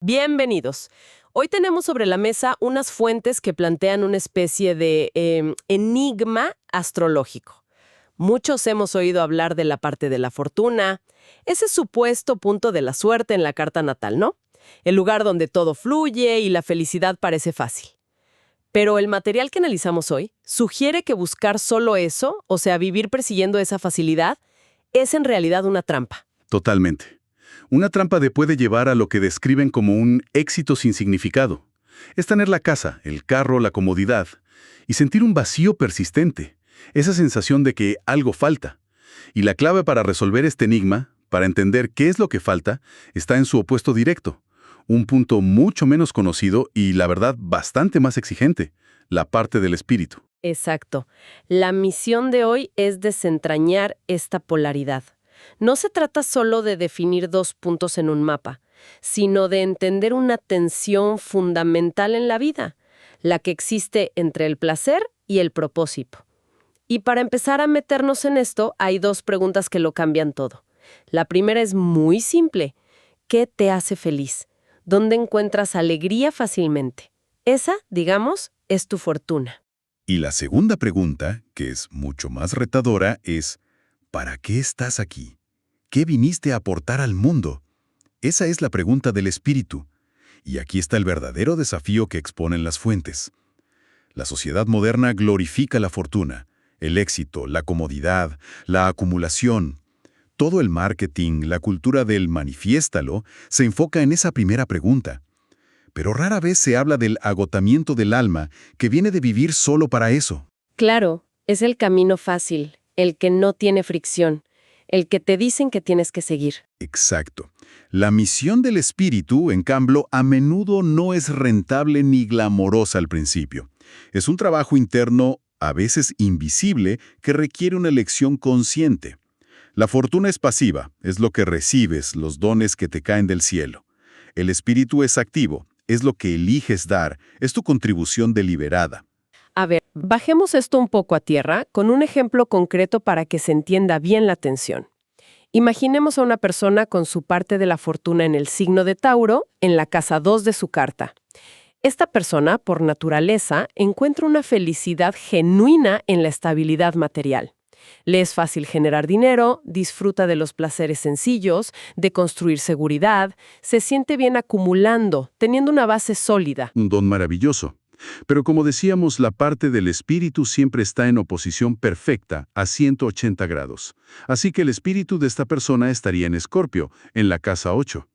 Bienvenidos. Hoy tenemos sobre la mesa unas fuentes que plantean una especie de enigma astrológico. Muchos hemos oído hablar de la parte de la fortuna, ese supuesto punto de la suerte en la carta natal, ¿no? El lugar donde todo fluye y la felicidad parece fácil. Pero el material que analizamos hoy sugiere que buscar solo eso, o sea, vivir persiguiendo esa facilidad, es en realidad una trampa. Totalmente. Una trampa puede llevar a lo que describen como un éxito sin significado. Es tener la casa, el carro, la comodidad, y sentir un vacío persistente, esa sensación de que algo falta. Y la clave para resolver este enigma, para entender qué es lo que falta, está en su opuesto directo. Un punto mucho menos conocido y, la verdad, bastante más exigente, la parte del espíritu. Exacto. La misión de hoy es desentrañar esta polaridad. No se trata solo de definir dos puntos en un mapa, sino de entender una tensión fundamental en la vida, la que existe entre el placer y el propósito. Y para empezar a meternos en esto, hay dos preguntas que lo cambian todo. La primera es muy simple. ¿Qué te hace feliz? ¿Dónde encuentras alegría fácilmente? Esa, digamos, es tu fortuna. Y la segunda pregunta, que es mucho más retadora, es ¿para qué estás aquí? ¿Qué viniste a aportar al mundo? Esa es la pregunta del espíritu. Y aquí está el verdadero desafío que exponen las fuentes. La sociedad moderna glorifica la fortuna, el éxito, la comodidad, la acumulación. Todo el marketing, la cultura del manifiéstalo, se enfoca en esa primera pregunta. Pero rara vez se habla del agotamiento del alma que viene de vivir solo para eso. Claro, es el camino fácil, el que no tiene fricción, el que te dicen que tienes que seguir. Exacto. La misión del espíritu, en cambio, a menudo no es rentable ni glamorosa al principio. Es un trabajo interno, a veces invisible, que requiere una elección consciente. La fortuna es pasiva, es lo que recibes, los dones que te caen del cielo. El espíritu es activo, es lo que eliges dar, es tu contribución deliberada. A ver, bajemos esto un poco a tierra con un ejemplo concreto para que se entienda bien la tensión. Imaginemos a una persona con su parte de la fortuna en el signo de Tauro, en la casa 2 de su carta. Esta persona, por naturaleza, encuentra una felicidad genuina en la estabilidad material. Le es fácil generar dinero, disfruta de los placeres sencillos, de construir seguridad, se siente bien acumulando, teniendo una base sólida. Un don maravilloso. Pero como decíamos, la parte del espíritu siempre está en oposición perfecta a 180 grados. Así que el espíritu de esta persona estaría en Escorpio, en la casa 8.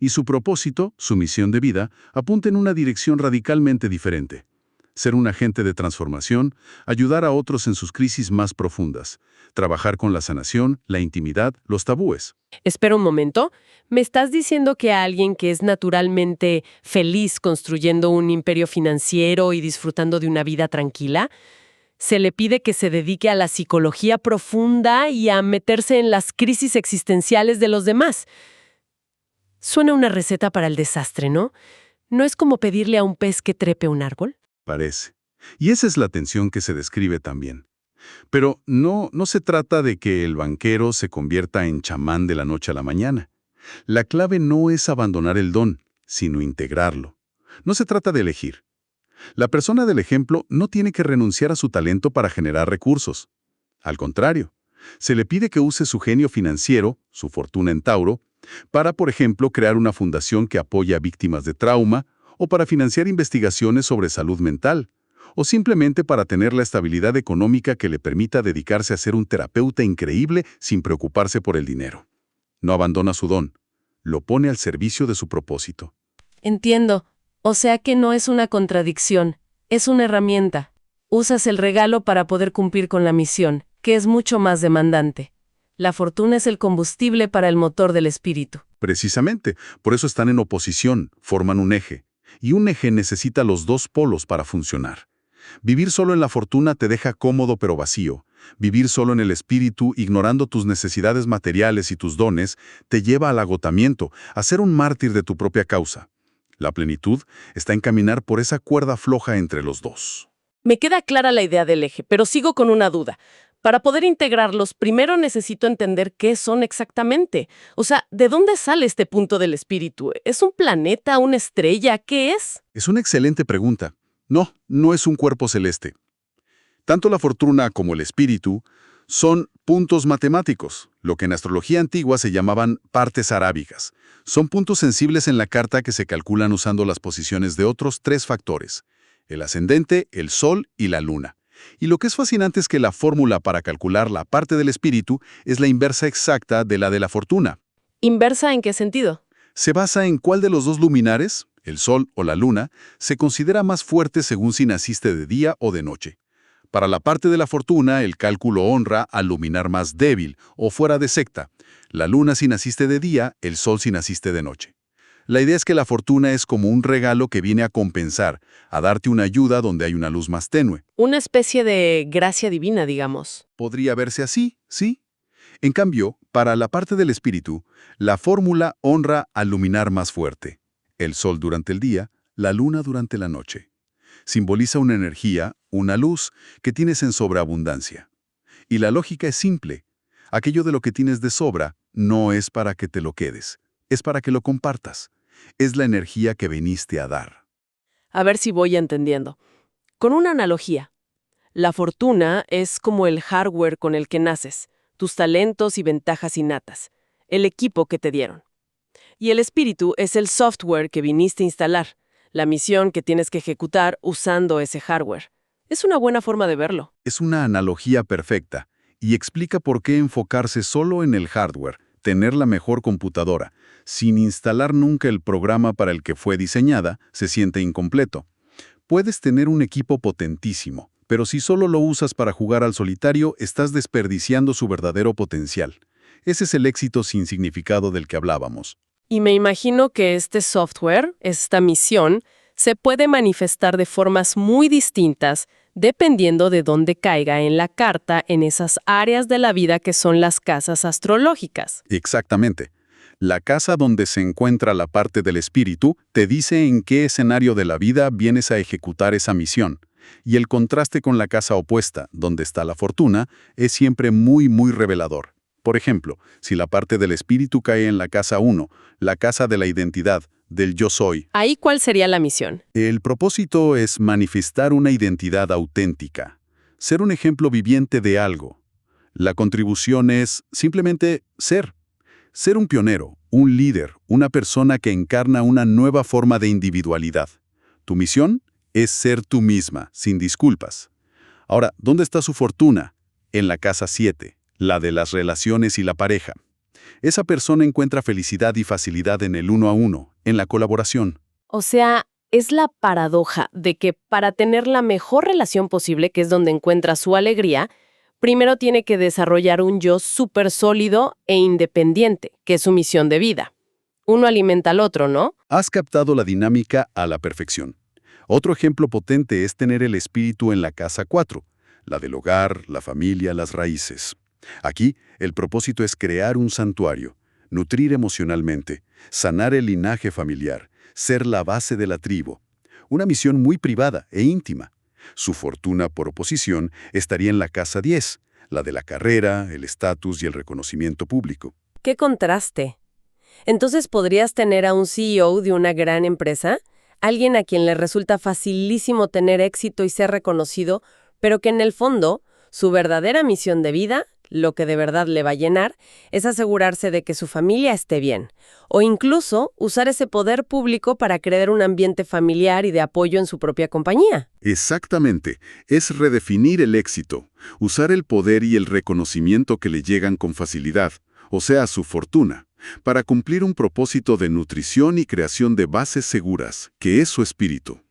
Y su propósito, su misión de vida, apunta en una dirección radicalmente diferente. Ser un agente de transformación, ayudar a otros en sus crisis más profundas, trabajar con la sanación, la intimidad, los tabúes. Espera un momento, ¿me estás diciendo que a alguien que es naturalmente feliz construyendo un imperio financiero y disfrutando de una vida tranquila, se le pide que se dedique a la psicología profunda y a meterse en las crisis existenciales de los demás? Suena una receta para el desastre, ¿no? ¿No es como pedirle a un pez que trepe un árbol? Parece. Y esa es la tensión que se describe también. Pero no se trata de que el banquero se convierta en chamán de la noche a la mañana. La clave no es abandonar el don, sino integrarlo. No se trata de elegir. La persona del ejemplo no tiene que renunciar a su talento para generar recursos. Al contrario, se le pide que use su genio financiero, su fortuna en Tauro, para, por ejemplo, crear una fundación que apoye a víctimas de trauma o para financiar investigaciones sobre salud mental, o simplemente para tener la estabilidad económica que le permita dedicarse a ser un terapeuta increíble sin preocuparse por el dinero. No abandona su don, lo pone al servicio de su propósito. Entiendo. O sea que no es una contradicción, es una herramienta. Usas el regalo para poder cumplir con la misión, que es mucho más demandante. La fortuna es el combustible para el motor del espíritu. Precisamente, por eso están en oposición, forman un eje. Y un eje necesita los dos polos para funcionar. Vivir solo en la fortuna te deja cómodo pero vacío. Vivir solo en el espíritu, ignorando tus necesidades materiales y tus dones, te lleva al agotamiento, a ser un mártir de tu propia causa. La plenitud está en caminar por esa cuerda floja entre los dos. Me queda clara la idea del eje, pero sigo con una duda. Para poder integrarlos, primero necesito entender qué son exactamente. O sea, ¿de dónde sale este punto del espíritu? ¿Es un planeta, una estrella? ¿Qué es? Es una excelente pregunta. No, no es un cuerpo celeste. Tanto la fortuna como el espíritu son puntos matemáticos, lo que en astrología antigua se llamaban partes arábigas. Son puntos sensibles en la carta que se calculan usando las posiciones de otros 3 factores: el ascendente, el sol y la luna. Y lo que es fascinante es que la fórmula para calcular la parte del espíritu es la inversa exacta de la de la fortuna. ¿Inversa en qué sentido? Se basa en cuál de los 2 luminares, el sol o la luna, se considera más fuerte según si naciste de día o de noche. Para la parte de la fortuna, el cálculo honra al luminar más débil o fuera de secta. La luna si naciste de día, el sol si naciste de noche. La idea es que la fortuna es como un regalo que viene a compensar, a darte una ayuda donde hay una luz más tenue. Una especie de gracia divina, digamos. Podría verse así, ¿sí? En cambio, para la parte del espíritu, la fórmula honra al luminar más fuerte. El sol durante el día, la luna durante la noche. Simboliza una energía, una luz, que tienes en sobreabundancia. Y la lógica es simple. Aquello de lo que tienes de sobra no es para que te lo quedes, es para que lo compartas. Es la energía que viniste a dar. A ver si voy entendiendo. Con una analogía, la fortuna es como el hardware con el que naces, tus talentos y ventajas innatas, el equipo que te dieron. Y el espíritu es el software que viniste a instalar, la misión que tienes que ejecutar usando ese hardware. Es una buena forma de verlo. Es una analogía perfecta y explica por qué enfocarse solo en el hardware, tener la mejor computadora, sin instalar nunca el programa para el que fue diseñada, se siente incompleto. Puedes tener un equipo potentísimo, pero si solo lo usas para jugar al solitario, estás desperdiciando su verdadero potencial. Ese es el éxito sin significado del que hablábamos. Y me imagino que este software, esta misión, se puede manifestar de formas muy distintas dependiendo de dónde caiga en la carta en esas áreas de la vida que son las casas astrológicas. Exactamente. La casa donde se encuentra la parte del espíritu te dice en qué escenario de la vida vienes a ejecutar esa misión. Y el contraste con la casa opuesta, donde está la fortuna, es siempre muy revelador. Por ejemplo, si la parte del espíritu cae en la casa 1, la casa de la identidad, del yo soy. ¿Ahí cuál sería la misión? El propósito es manifestar una identidad auténtica, ser un ejemplo viviente de algo. La contribución es simplemente ser. Ser un pionero, un líder, una persona que encarna una nueva forma de individualidad. Tu misión es ser tú misma, sin disculpas. Ahora, ¿dónde está su fortuna? En la casa 7, la de las relaciones y la pareja. Esa persona encuentra felicidad y facilidad en el 1 a 1, en la colaboración. O sea, es la paradoja de que para tener la mejor relación posible, que es donde encuentra su alegría, primero tiene que desarrollar un yo súper sólido e independiente, que es su misión de vida. Uno alimenta al otro, ¿no? Has captado la dinámica a la perfección. Otro ejemplo potente es tener el espíritu en la casa 4, la del hogar, la familia, las raíces. Aquí, el propósito es crear un santuario, nutrir emocionalmente, sanar el linaje familiar, ser la base de la tribu. Una misión muy privada e íntima. Su fortuna, por oposición, estaría en la casa 10, la de la carrera, el estatus y el reconocimiento público. ¡Qué contraste! Entonces, ¿podrías tener a un CEO de una gran empresa? Alguien a quien le resulta facilísimo tener éxito y ser reconocido, pero que en el fondo, su verdadera misión de vida, lo que de verdad le va a llenar, es asegurarse de que su familia esté bien, o incluso usar ese poder público para crear un ambiente familiar y de apoyo en su propia compañía. Exactamente. Es redefinir el éxito, usar el poder y el reconocimiento que le llegan con facilidad, o sea, su fortuna, para cumplir un propósito de nutrición y creación de bases seguras, que es su espíritu.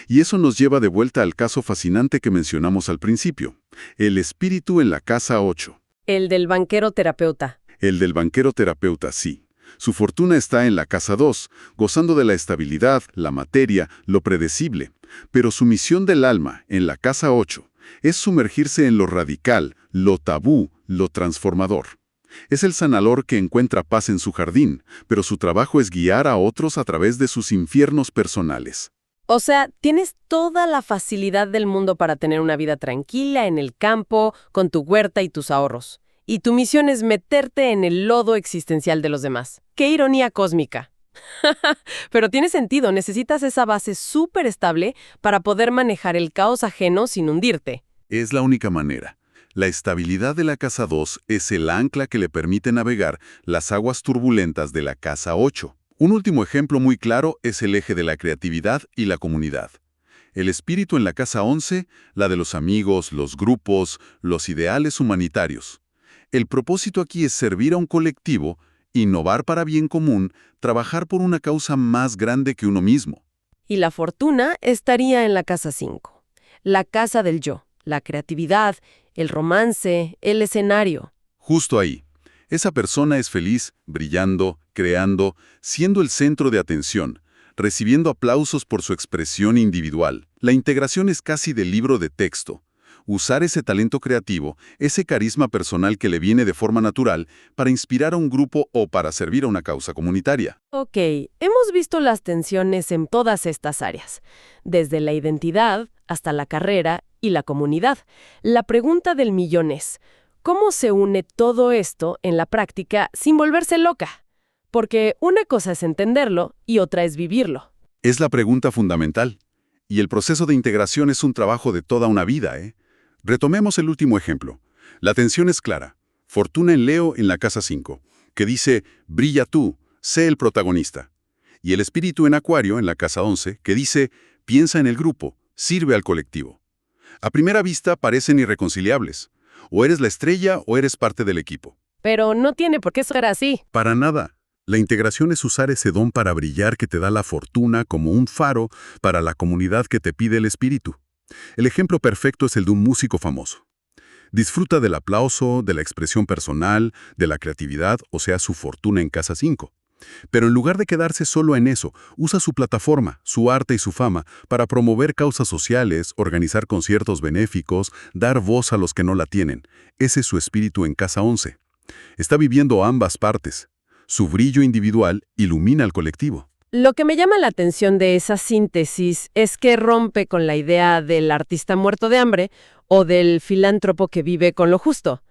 Y eso nos lleva de vuelta al caso fascinante que mencionamos al principio, el espíritu en la casa 8. El del banquero terapeuta. El del banquero terapeuta, sí. Su fortuna está en la casa 2, gozando de la estabilidad, la materia, lo predecible. Pero su misión del alma, en la casa 8, es sumergirse en lo radical, lo tabú, lo transformador. Es el sanador que encuentra paz en su jardín, pero su trabajo es guiar a otros a través de sus infiernos personales. O sea, tienes toda la facilidad del mundo para tener una vida tranquila en el campo, con tu huerta y tus ahorros. Y tu misión es meterte en el lodo existencial de los demás. ¡Qué ironía cósmica! Pero tiene sentido, necesitas esa base súper estable para poder manejar el caos ajeno sin hundirte. Es la única manera. La estabilidad de la casa 2 es el ancla que le permite navegar las aguas turbulentas de la casa 8. Un último ejemplo muy claro es el eje de la creatividad y la comunidad. El espíritu en la casa 11, la de los amigos, los grupos, los ideales humanitarios. El propósito aquí es servir a un colectivo, innovar para bien común, trabajar por una causa más grande que uno mismo. Y la fortuna estaría en la casa 5. La casa del yo, la creatividad, el romance, el escenario. Justo ahí. Esa persona es feliz, brillando, creando, siendo el centro de atención, recibiendo aplausos por su expresión individual. La integración es casi del libro de texto. Usar ese talento creativo, ese carisma personal que le viene de forma natural para inspirar a un grupo o para servir a una causa comunitaria. Ok, hemos visto las tensiones en todas estas áreas, desde la identidad hasta la carrera y la comunidad. La pregunta del millón es, ¿cómo se une todo esto en la práctica sin volverse loca? Porque una cosa es entenderlo y otra es vivirlo. Es la pregunta fundamental. Y el proceso de integración es un trabajo de toda una vida, ¿eh? Retomemos el último ejemplo. La tensión es clara. Fortuna en Leo en la casa 5, que dice, brilla tú, sé el protagonista. Y el espíritu en Acuario en la casa 11, que dice, piensa en el grupo, sirve al colectivo. A primera vista parecen irreconciliables. O eres la estrella o eres parte del equipo. Pero no tiene por qué ser así. Para nada. La integración es usar ese don para brillar que te da la fortuna como un faro para la comunidad que te pide el espíritu. El ejemplo perfecto es el de un músico famoso. Disfruta del aplauso, de la expresión personal, de la creatividad, o sea, su fortuna en casa 5. Pero en lugar de quedarse solo en eso, usa su plataforma, su arte y su fama para promover causas sociales, organizar conciertos benéficos, dar voz a los que no la tienen. Ese es su espíritu en casa 11. Está viviendo ambas partes. Su brillo individual ilumina al colectivo. Lo que me llama la atención de esa síntesis es que rompe con la idea del artista muerto de hambre o del filántropo que vive con lo justo.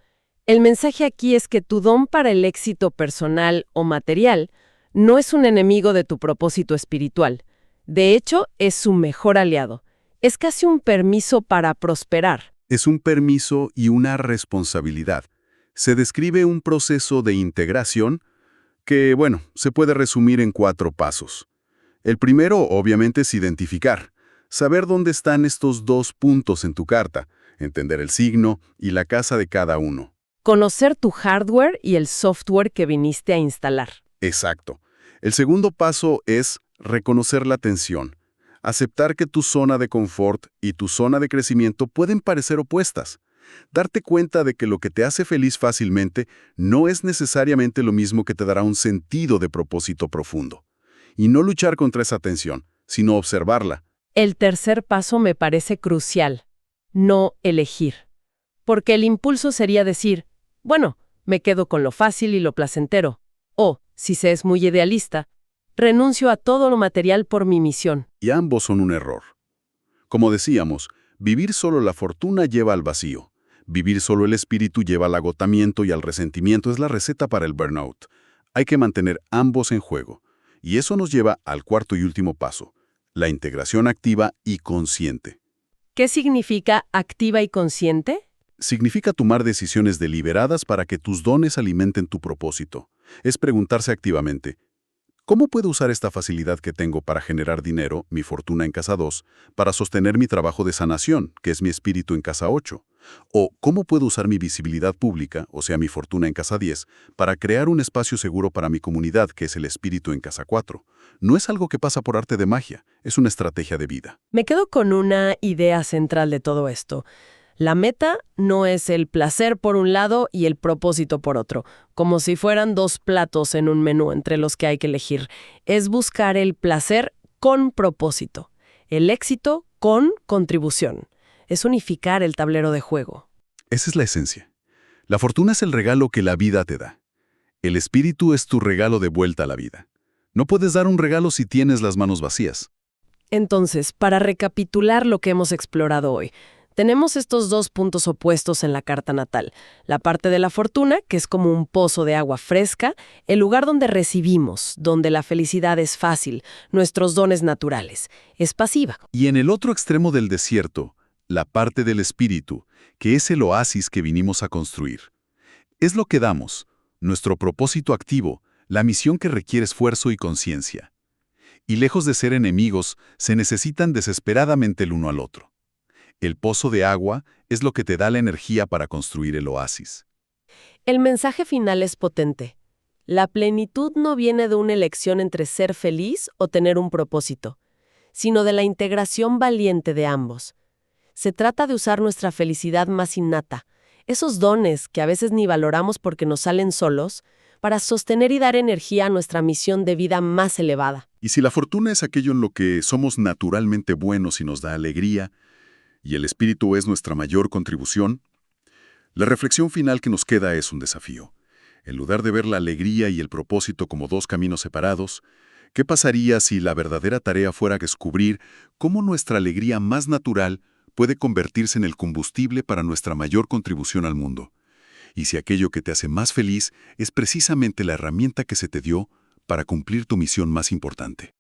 El mensaje aquí es que tu don para el éxito personal o material no es un enemigo de tu propósito espiritual. De hecho, es su mejor aliado. Es casi un permiso para prosperar. Es un permiso y una responsabilidad. Se describe un proceso de integración que, bueno, se puede resumir en 4 pasos. El primero, obviamente, es identificar. Saber dónde están estos 2 puntos en tu carta, entender el signo y la casa de cada uno. Conocer tu hardware y el software que viniste a instalar. Exacto. El segundo paso es reconocer la tensión. Aceptar que tu zona de confort y tu zona de crecimiento pueden parecer opuestas. Darte cuenta de que lo que te hace feliz fácilmente no es necesariamente lo mismo que te dará un sentido de propósito profundo. Y no luchar contra esa tensión, sino observarla. El tercer paso me parece crucial. No elegir. Porque el impulso sería decir, bueno, me quedo con lo fácil y lo placentero. O, si se es muy idealista, renuncio a todo lo material por mi misión. Y ambos son un error. Como decíamos, vivir solo la fortuna lleva al vacío. Vivir solo el espíritu lleva al agotamiento y al resentimiento. Es la receta para el burnout. Hay que mantener ambos en juego. Y eso nos lleva al cuarto y último paso, la integración activa y consciente. ¿Qué significa activa y consciente? Significa tomar decisiones deliberadas para que tus dones alimenten tu propósito. Es preguntarse activamente, ¿cómo puedo usar esta facilidad que tengo para generar dinero, mi fortuna en casa 2, para sostener mi trabajo de sanación, que es mi espíritu en casa 8? O, ¿cómo puedo usar mi visibilidad pública, o sea, mi fortuna en casa 10, para crear un espacio seguro para mi comunidad, que es el espíritu en casa 4? No es algo que pasa por arte de magia, es una estrategia de vida. Me quedo con una idea central de todo esto. La meta no es el placer por un lado y el propósito por otro, como si fueran 2 platos en un menú entre los que hay que elegir. Es buscar el placer con propósito, el éxito con contribución. Es unificar el tablero de juego. Esa es la esencia. La fortuna es el regalo que la vida te da. El espíritu es tu regalo de vuelta a la vida. No puedes dar un regalo si tienes las manos vacías. Entonces, para recapitular lo que hemos explorado hoy, tenemos estos dos puntos opuestos en la carta natal. La parte de la fortuna, que es como un pozo de agua fresca, el lugar donde recibimos, donde la felicidad es fácil, nuestros dones naturales, es pasiva. Y en el otro extremo del desierto, la parte del espíritu, que es el oasis que vinimos a construir. Es lo que damos, nuestro propósito activo, la misión que requiere esfuerzo y conciencia. Y lejos de ser enemigos, se necesitan desesperadamente el uno al otro. El pozo de agua es lo que te da la energía para construir el oasis. El mensaje final es potente. La plenitud no viene de una elección entre ser feliz o tener un propósito, sino de la integración valiente de ambos. Se trata de usar nuestra felicidad más innata, esos dones que a veces ni valoramos porque nos salen solos, para sostener y dar energía a nuestra misión de vida más elevada. Y si la fortuna es aquello en lo que somos naturalmente buenos y nos da alegría, y el espíritu es nuestra mayor contribución, la reflexión final que nos queda es un desafío. En lugar de ver la alegría y el propósito como dos caminos separados, ¿qué pasaría si la verdadera tarea fuera descubrir cómo nuestra alegría más natural puede convertirse en el combustible para nuestra mayor contribución al mundo? Y si aquello que te hace más feliz es precisamente la herramienta que se te dio para cumplir tu misión más importante.